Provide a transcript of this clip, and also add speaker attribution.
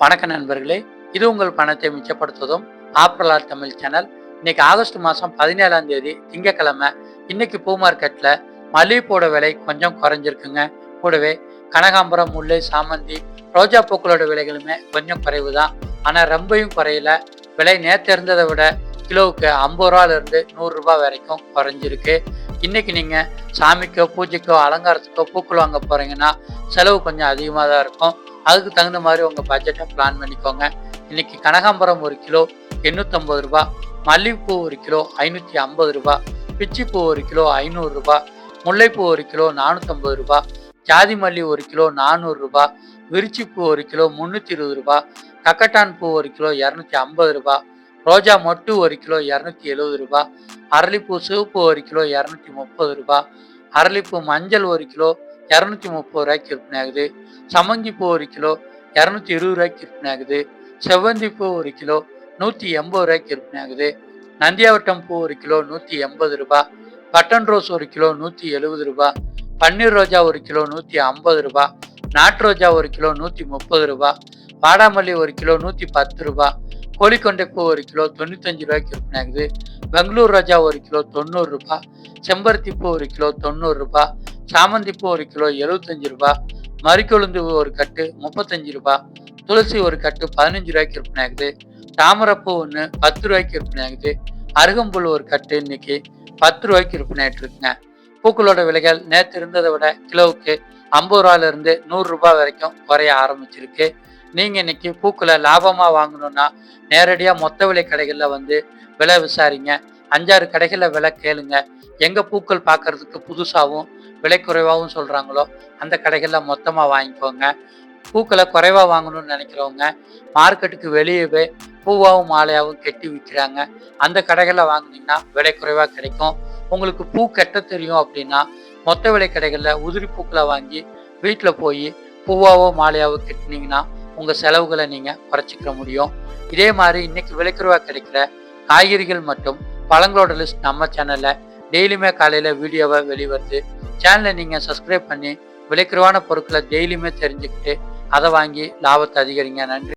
Speaker 1: வணக்க நண்பர்களே, இது உங்கள் பணத்தை மிச்சப்படுத்துவதும் ஆப்ரலார் தமிழ் சேனல். இன்னைக்கு ஆகஸ்ட் மாதம் 17ஆம் தேதி திங்கக்கிழமை. இன்னைக்கு பூ மார்க்கெட்டில் மல்லிகைப்பூவோட விலை கொஞ்சம் குறைஞ்சிருக்குங்க. கூடவே கனகாம்பரம், முல்லை, சாமந்தி, ரோஜா பூக்களோட விலைகளுமே கொஞ்சம் குறைவு தான். ஆனால் ரொம்பவும் குறையல. விலை நேற்று இருந்ததை விட கிலோவுக்கு 50 ரூபாயிலிருந்து 100 ரூபாய் வரைக்கும் குறைஞ்சிருக்கு. இன்னைக்கு நீங்கள் சாமிக்கோ, பூஜைக்கோ, அலங்காரத்துக்கோ பூக்கள் வாங்க போகிறீங்கன்னா செலவு கொஞ்சம் அதிகமாக தான் இருக்கும். அதுக்கு தகுந்த மாதிரி உங்கள் பட்ஜெட்டை பிளான் பண்ணிக்கோங்க. இன்னைக்கு கனகாம்பரம் 1 கிலோ 850 ரூபா, மல்லிகைப்பூ 1 கிலோ 550 ரூபா, பிச்சிப்பூ 1 கிலோ 500 ரூபா, முல்லைப்பூ 1 கிலோ 450 ரூபா, ஜாதி மல்லி 1 கிலோ 400 ரூபா, விரிச்சிப்பூ 1 கிலோ 320 ரூபா, கக்கட்டான் பூ 1 கிலோ 250 ரூபா, ரோஜா மொட்டு 1 கிலோ 270 ரூபா, அரளிப்பூ சிவப்பு 1 கிலோ 230 ரூபா, அரளிப்பூ மஞ்சள் 1 கிலோ 230 ரூபாய்க்கு விற்பனை ஆகுது. சம்மங்கிப்பூ 1 கிலோ 220 ரூபாய்க்கு விற்பனை ஆகுது. செவ்வந்திப்பூ 1 கிலோ 180 ரூபாய்க்கு விற்பனை ஆகுது. நந்தியாவட்டம் பூ 1 கிலோ 180 ரூபா, பட்டன் ரோஸ் 1 கிலோ 170 ரூபா, பன்னீர் ரோஜா 1 கிலோ 150 ரூபா, நாட்டு ரோஜா 1 கிலோ 130 ரூபா, வாடாமல்லி 1 கிலோ 110 ரூபா, கோழிக்கொண்டைப்பூ 1 கிலோ 95 ரூபாய்க்கு விற்பனை ஆகுது. பெங்களூர் ரோஜா 1 கிலோ 90 ரூபா, செம்பருத்திப்பூ 1 கிலோ 90 ரூபா, சாமந்திப்பூ 1 கிலோ 75 ரூபா, மறிக்கொழுந்து ஒரு கட்டு 35 ரூபா, துளசி ஒரு கட்டு 15 ரூபாய்க்கு விற்பனை ஆகுது. தாமரப்பூ ஒன்று 10 ரூபாய்க்கு விற்பனை ஆகுது. அருகம்புல் ஒரு கட்டு இன்னைக்கு 10 ரூபாய்க்கு விற்பனை ஆகிட்டு இருக்குங்க. பூக்களோட விலைகள் நேற்று இருந்ததை விட கிலோவுக்கு 50 ரூபாயிலிருந்து 100 ரூபாய் வரைக்கும் குறைய ஆரம்பிச்சிருக்கு. நீங்கள் இன்னைக்கு பூக்களை லாபமாக வாங்கணும்னா நேரடியாக மொத்த விலை கடைகளில் வந்து விலை விசாரிங்க. 5-6 கடைகளில் விலை கேளுங்க. எங்கே பூக்கள் பார்க்கறதுக்கு புதுசாகவும் விலை குறைவாகவும் சொல்கிறாங்களோ அந்த கடைகளில் மொத்தமாக வாங்கிக்கோங்க. பூக்களை குறைவாக வாங்கணும்னு நினைக்கிறவங்க மார்க்கெட்டுக்கு வெளியவே பூவாகவும் மாலையாகவும் கெட்டி விற்கிறாங்க. அந்த கடைகளில் வாங்கினீங்கன்னா விலை குறைவாக கிடைக்கும். உங்களுக்கு பூ கெட்ட தெரியும் அப்படின்னா மொத்த விலை கடைகளில் உதிரி பூக்களை வாங்கி வீட்டில் போய் பூவாவோ மாலையாவோ கெட்டினீங்கன்னா உங்கள் செலவுகளை நீங்கள் குறைச்சிக்க முடியும். இதே மாதிரி இன்னைக்கு விலை குறைவாக கிடைக்கிற காய்கறிகள் மற்றும் பழங்களோட லிஸ்ட் நம்ம சேனலில் டெய்லியுமே காலையில் வீடியோவை வெளிவருது. சேனலை நீங்கள் சப்ஸ்கிரைப் பண்ணி விலைக்குறைவான பொருட்களை டெய்லியுமே தெரிஞ்சுக்கிட்டு அதை வாங்கி லாபத்தை அதிகரிங்க. நன்றி.